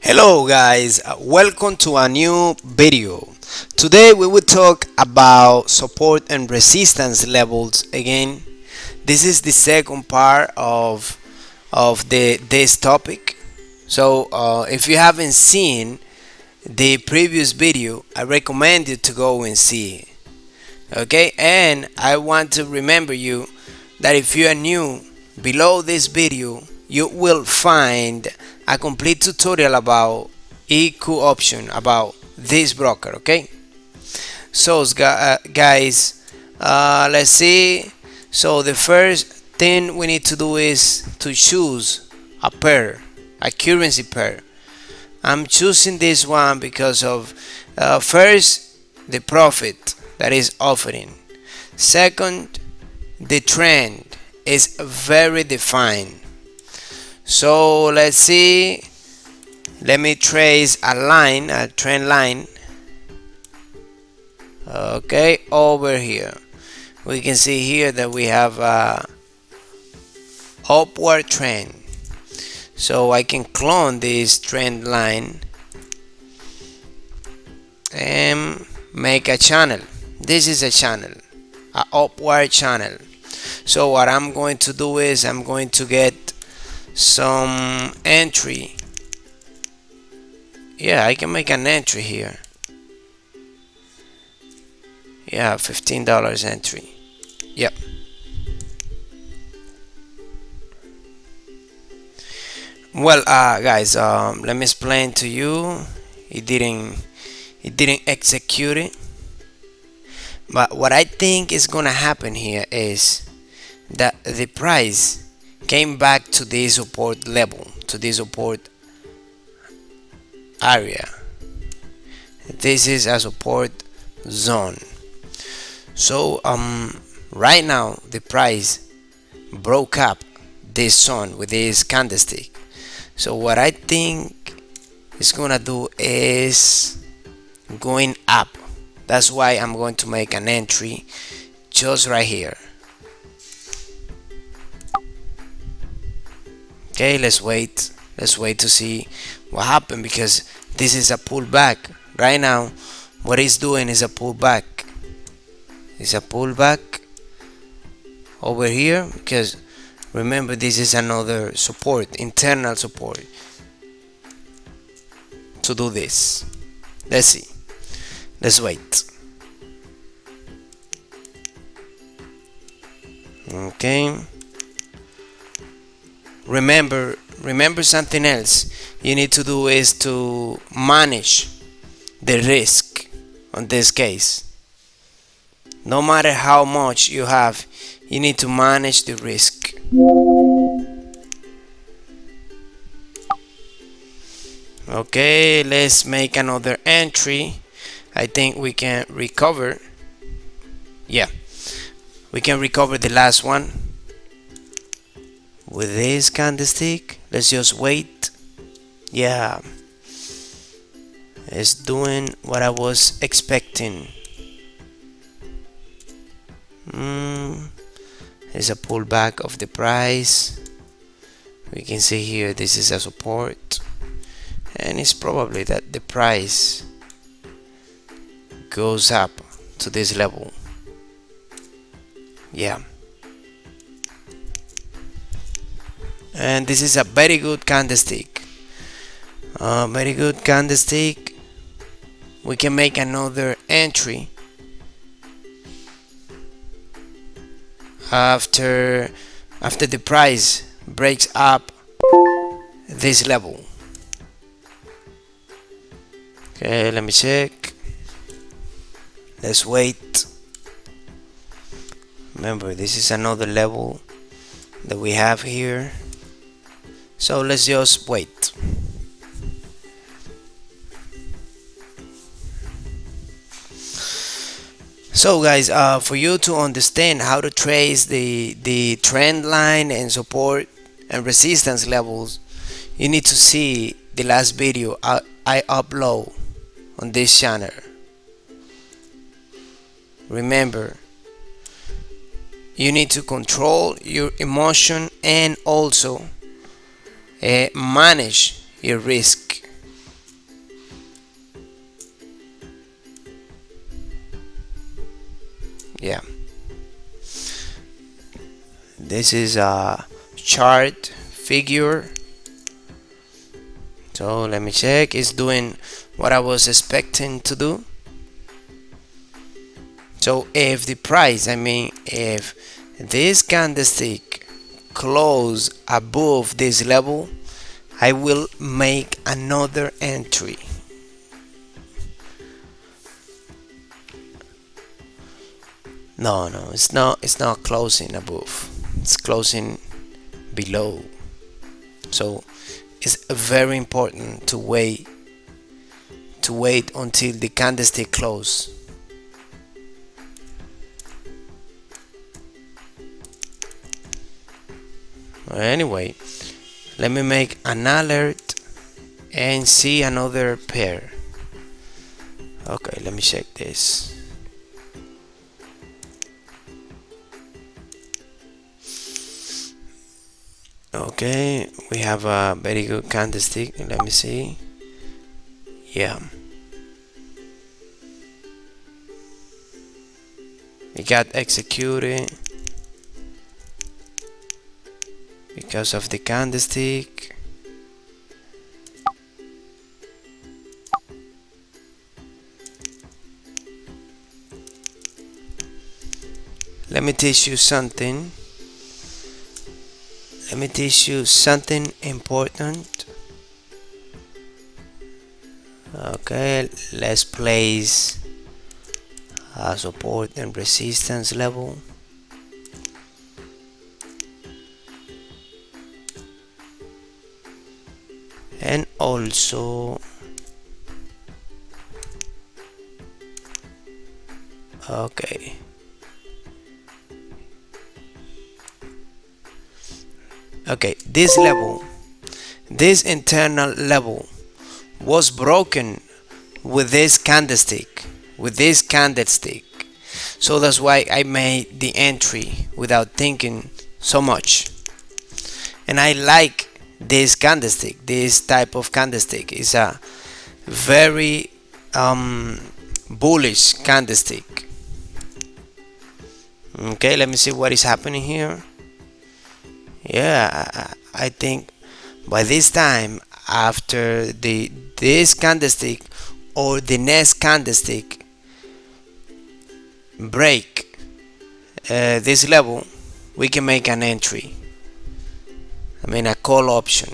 Hello guys, welcome to a new video. Today we will talk about support and resistance levels again. This is the second part of this topic. So if you haven't seen the previous video, I recommend you to go and see it. Okay, and I want to remember you that if you are new, below this video you will find a complete tutorial about EQ option about this broker. Okay, so guys, let's see. So the first thing we need to do is to choose a pair, a currency pair. I'm choosing this one because of first, the profit that is offering. Second, the trend is very defined. So let's see. Let me trace a line, a trend line. Okay, over here we can see here that we have a upward trend. So I can clone this trend line and make a channel. This is a channel, a upward channel. So what I'm going to do is I'm going to get some entry. Yeah, I can make an entry here. Yeah, $15 entry. Yep. Well, guys, let me explain to you. It didn't execute it. But what I think is gonna happen here is that the price came back to the support level, to the support area. This is a support zone. So right now the price broke up this zone with this candlestick. So what I think it's gonna do is going up. That's why I'm going to make an entry just right here. Okay, let's wait to see what happened, because this is a pullback right now. What it's doing is a pullback. It's a pullback over here, because remember this is another support, internal support to do this. Let's see. Let's wait. Okay. Remember something else you need to do is to manage the risk on this case. No matter how much you have, you need to manage the risk. Okay, let's make another entry. I think we can recover. Yeah, we can recover the last one with this candlestick. Let's just wait. Yeah, it's doing what I was expecting. It's a pullback of the price. We can see here this is a support, and it's probably that the price goes up to this level. Yeah, and this is a very good candlestick. Very good candlestick. We can make another entry after the price breaks up this level. Okay, let me check. Let's wait. Remember, this is another level that we have here. So let's just wait. So guys, for you to understand how to trace the trend line and support and resistance levels, you need to see the last video I upload on this channel. Remember, you need to control your emotion and also manage your risk. Yeah, this is a chart figure. So let me check. It's doing what I was expecting to do. So if the price, if this candlestick close above this level, I will make another entry. No, it's not closing above. It's closing below. So it's very important to wait until the candlestick close. Anyway, let me make an alert and see another pair. Okay, let me check this. Okay, we have a very good candlestick. Let me see. Yeah, it got executed because of the candlestick. Let me teach you something. Let me teach you something important. Okay, let's place a support and resistance level. And also okay, this level, this internal level was broken with this candlestick, so that's why I made the entry without thinking so much. And I like this candlestick. This type of candlestick is a very bullish candlestick. Okay, let me see what is happening here. Yeah, I think by this time, after this candlestick or the next candlestick break this level, we can make an entry. A call option.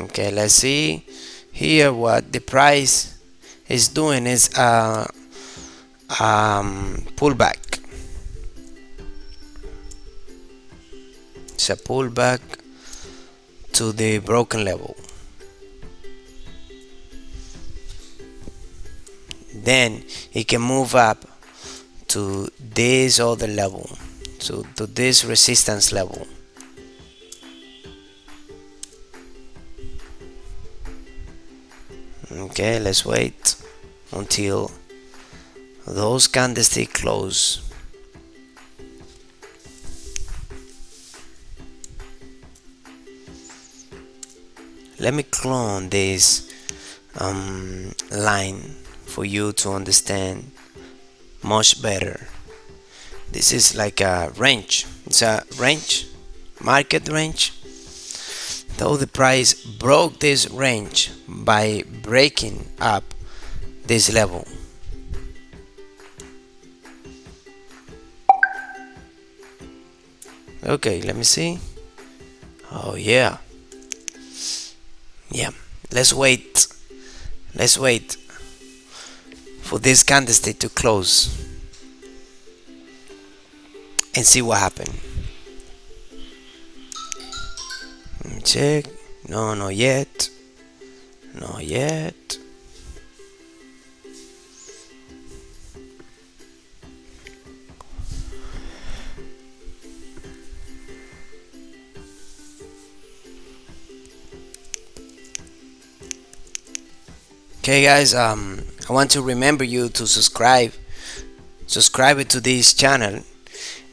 Okay, let's see here what the price is doing is pullback. It's a pullback to the broken level. Then it can move up to this other level, to this resistance level. Okay, let's wait until those candlesticks close. Let me clone this line for you to understand much better. This is like a range. It's a range, market range. Though the price broke this range by breaking up this level. Okay, let me see. Oh yeah. Yeah, let's wait for this candlestick to close and see what happened. Check. No, not yet. Okay guys, I want to remember you to subscribe it to this channel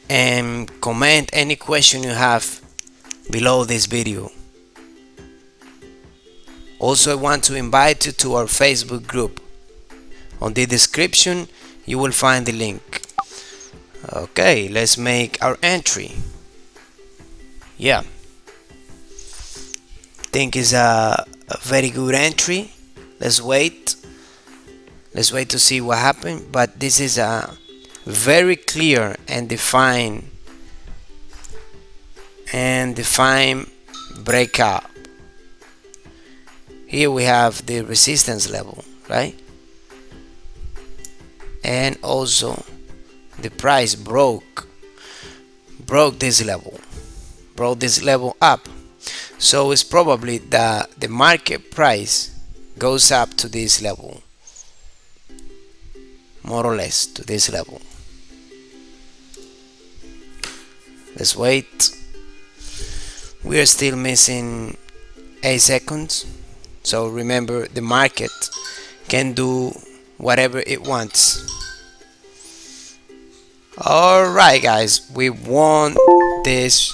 and comment any question you have below this video. Also, I want to invite you to our Facebook group. On the description you will find the link. Okay, let's make our entry. Yeah, think is a very good entry. Let's wait to see what happened, but this is a very clear and defined breakout. Here we have the resistance level, right? And also the price broke this level up. So it's probably that the market price goes up to this level, more or less to this level. Let's wait. We are still missing 8 seconds. So remember, the market can do whatever it wants. Alright guys, we won this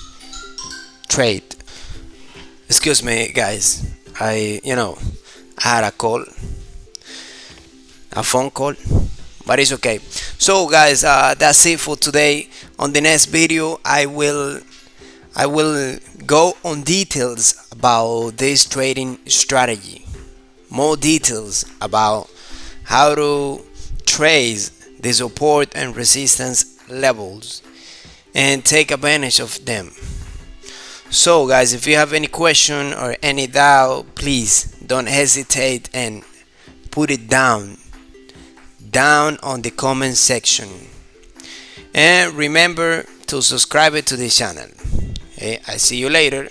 trade. Excuse me guys, I had a phone call, but it's okay. So guys, that's it for today. On the next video I will go on details about this trading strategy, more details about how to trace the support and resistance levels and take advantage of them. So guys, if you have any question or any doubt, please don't hesitate and put it down on the comment section. And remember to subscribe to this channel. Okay, I see you later.